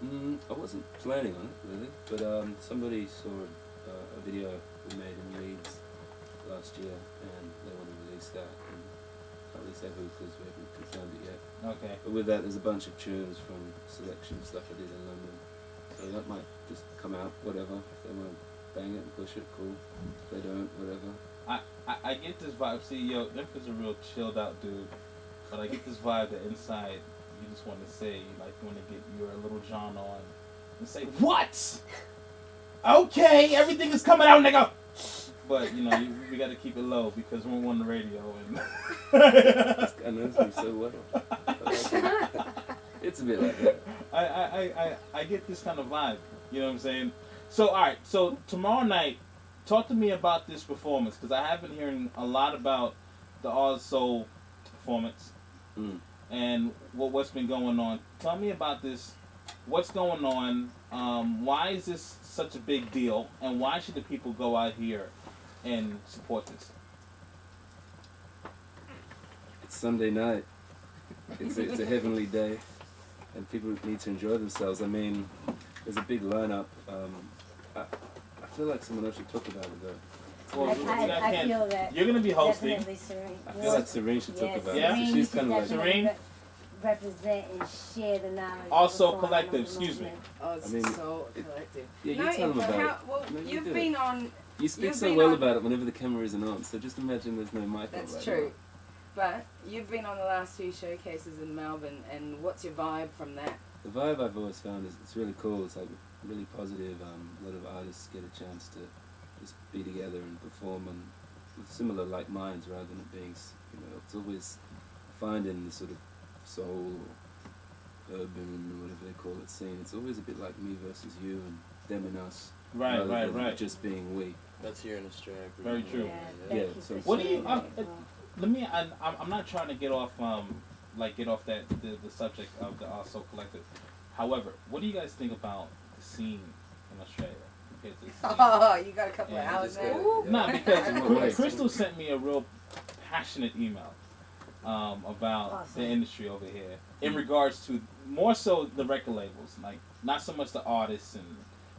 soon? I wasn't planning on it really, but somebody saw a video we made in Leeds last year, and they want to release that. And can't really say who because we haven't confirmed it yet. Okay. But with that, there's a bunch of tunes from selection stuff I did in London, so that might just come out. Whatever. If they want to bang it and push it, cool. If they don't, whatever. I get this vibe. See, yo, Nick is a real chilled out dude, but I get this vibe that inside you just want to say, like, you want to get your little John on and say, "What? Okay, everything is coming out, nigga." But you know, we got to keep it low because we're on the radio and. This guy knows me so well. It's a bit like that. I get this kind of vibe. You know what I'm saying? So all right. So tomorrow night, talk to me about this performance because I have been hearing a lot about the Oz Soul performance and what's been going on. Tell me about this. What's going on? Why is this such a big deal? And why should the people go out here and support this? It's Sunday night. It's a heavenly day, and people need to enjoy themselves. I mean, there's a big lineup. I feel like someone else should talk about it though. Well, I feel that you're gonna be hosting. definitely Serene. I feel like Serene should talk about Yeah. it. So she's kind of like Serene? Represent and share the knowledge. Also of what's going on collective, with the excuse me. movement. Oh, it's I mean, so it- collective. Yeah, you No, tell them but about how, it. well, No, you you've do been it. on. You speak you've so been well on- about it whenever the camera isn't on, so just imagine there's no mic on That's right true. But you've been on the last two showcases in Melbourne, and what's your vibe from that? now. The vibe I've always found is it's really cool. It's like really positive. A lot of artists get a chance to just be together and perform and with similar like minds rather than it being, it's always finding the sort of soul or urban or whatever they call it scene. It's always a bit like me versus you and them and us. Right, rather right, than right. Just being we. That's here in Australia. Very true. Yeah, Yeah, thank you so- for What do you? sharing that. Let me. I'm not trying to get off that the subject of the Soul Collective. However, what do you guys think about the scene in Australia compared to the scene? Oh, you got a couple Yeah, of hours just there. gotta- yeah. Nah, because In what way? Crystal sent me a real passionate email about Awesome. the industry over here in regards to more so the record labels, like not so much the artists and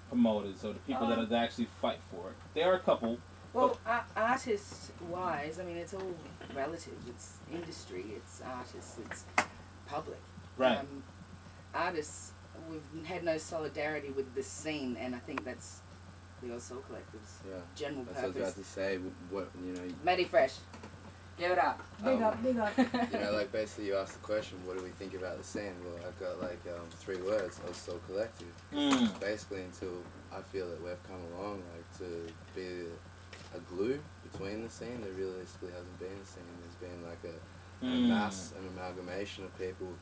promoters or the people that actually fight for it. There are a couple. Well, artist-wise, I mean, it's all relative. It's industry, it's artists, it's public. Right. Artists, we've had no solidarity with this scene, and I think that's the Oz Soul Collective's Yeah. general That's what I was about purpose. to say. What Matty Fresh, give it up. Big up, big up. like basically you asked the question, what do we think about the scene? Well, I've got like 3 words. I was so collective. Basically, until I feel that we've come along, like to be a glue between the scene. There realistically hasn't been a scene. There's been like a mass, an amalgamation of people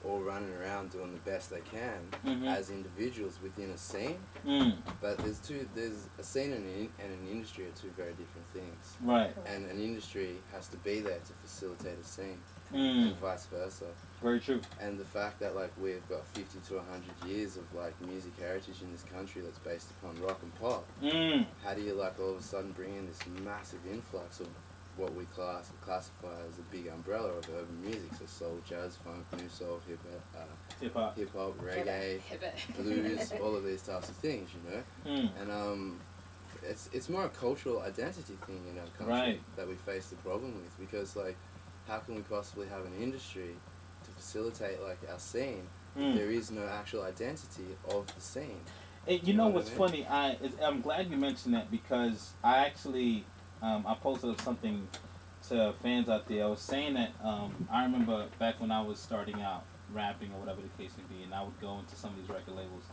all running around doing the best they can as individuals within a scene. But there's a scene and an industry are 2 very different things. Right. And an industry has to be there to facilitate a scene, and vice versa. Very true. And the fact that like we've got 50 to 100 years of like music heritage in this country that's based upon rock and pop. How do you like all of a sudden bring in this massive influx of what we classify as a big umbrella of urban music, so soul, jazz, funk, new soul, hip hop, reggae, blues, all of these types of things, you know. And it's more a cultural identity thing in our country that we face the problem with, because like, how can we possibly have an industry to facilitate like our scene if there is no actual identity of the scene? You know what's funny? I'm glad you mentioned that because I actually I posted up something to fans out there. I was saying that I remember back when I was starting out rapping or whatever the case may be, and I would go into some of these record labels,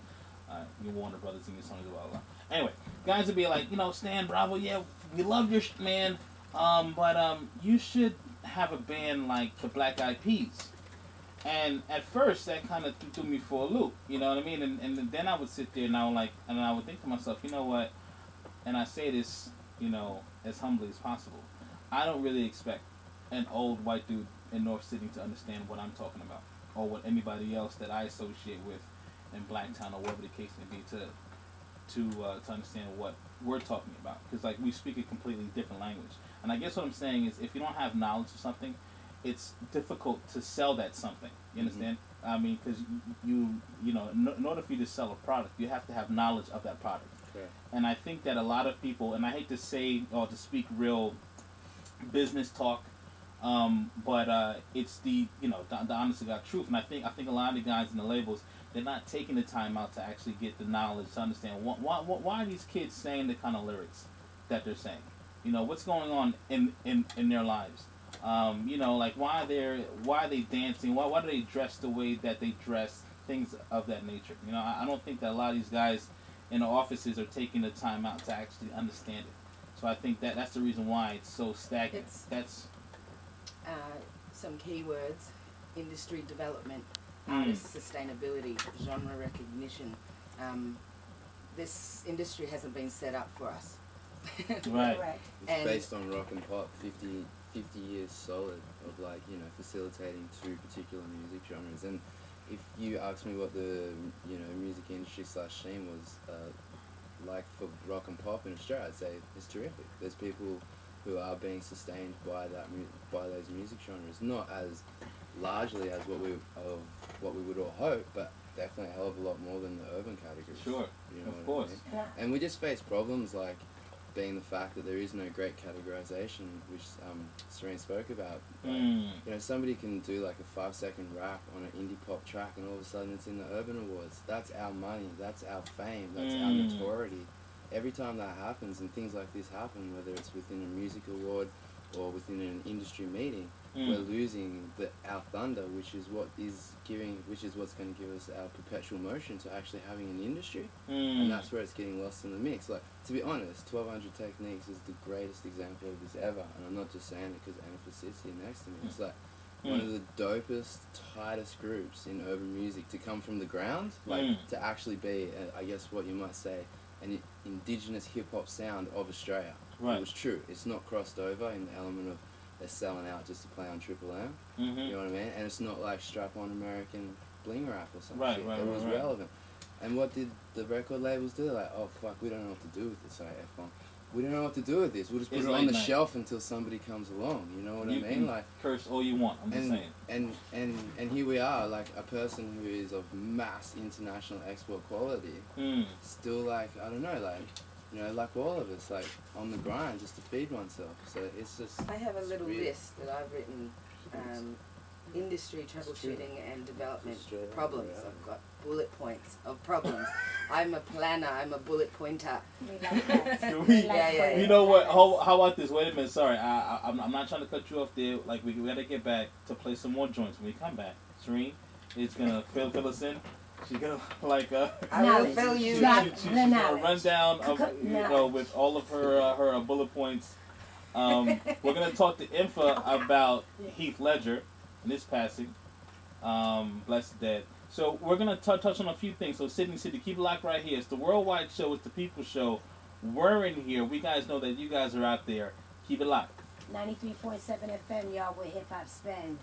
your Warner Brothers and your Sony, blah blah blah. Anyway, guys would be like, Stan Bravo, yeah, we love your man, but you should have a band like the Black Eyed Peas. And at first, that kind of threw me for a loop, you know what I mean? And then I would sit there and I would think to myself, you know what? And I say this, as humbly as possible. I don't really expect an old white dude in North Sydney to understand what I'm talking about, or what anybody else that I associate with in Blacktown or whatever the case may be to understand what we're talking about. Because like we speak a completely different language. And I guess what I'm saying is, if you don't have knowledge of something, it's difficult to sell that something. You understand? I mean, because in order for you to sell a product, you have to have knowledge of that product. Okay. And I think that a lot of people, and I hate to say or to speak real business talk, but it's the honest to God truth. And I think a lot of the guys in the labels, they're not taking the time out to actually get the knowledge to understand why are these kids saying the kind of lyrics that they're saying. What's going on in their lives. Like why are they dancing? Why do they dress the way that they dress? Things of that nature. I don't think that a lot of these guys in the offices are taking the time out to actually understand it. So I think that's the reason why it's so stagnant. That's some keywords: industry development, artist sustainability, genre recognition. This industry hasn't been set up for us. right. Correct. It's And- based on rock and pop, 50 years solid of facilitating two particular music genres. And if you ask me what the music industry / scene was like for rock and pop in Australia, I'd say it's terrific. There's people who are being sustained by by those music genres, not as largely as what we would all hope, but definitely a hell of a lot more than the urban categories. Sure. Of course. I mean? And we just face problems like being the fact that there is no great categorization, which Serene spoke about. Like, somebody can do like a 5-second rap on an indie pop track, and all of a sudden it's in the Urban Awards. That's our money. That's our fame. That's our notoriety. Every time that happens, and things like this happen, whether it's within a music award or within an industry meeting, we're losing our thunder, which is what's going to give us our perpetual motion to actually having an industry, and that's where it's getting lost in the mix. Like, to be honest, 1200 Techniques is the greatest example of this ever, and I'm not just saying it because Annika sits here next to me. It's like one of the dopest, tightest groups in urban music to come from the ground, to actually be, I guess what you might say, an indigenous hip hop sound of Australia. Right. It was true. It's not crossed over in the element of they're selling out just to play on Triple M. You know what I mean? And it's not like strap-on American bling rap or something. Right, It right, was right. relevant. And what did the record labels do? They're like, oh fuck, we don't know what to do with this. Sorry, F-bomb. We don't know what to do with this. We'll just put It's it late on the night. shelf until somebody comes along. You know what You I mean? can Like, curse all you want. I'm just saying. and here we are, like a person who is of mass international export quality, still like, I don't know, like, like all of us, like on the grind just to feed oneself. So it's just. I have a it's little really- list that I've written. Industry troubleshooting and development Straight up, problems. yeah. I've got bullet points of problems. I'm a planner. I'm a bullet pointer. We like that. Can We we- like Yeah, yeah, that. You know what? How about this? Wait a minute. Sorry, I'm not trying to cut you off there. Like we gotta get back to play some more joints when we come back. Serene is gonna fill us in. She's gonna like I will Knowledge. fill you. Drop she's the gonna knowledge. run down of Knowledge. with all of her bullet points. We're gonna talk to Infa about Heath Ledger and his passing. Blessed dead. So we're gonna touch on a few things. So Sydney City, keep it locked right here. It's the Worldwide Show. It's the People Show. We're in here. We guys know that you guys are out there. Keep it locked. 93.7 FM, y'all, where hip hop spends.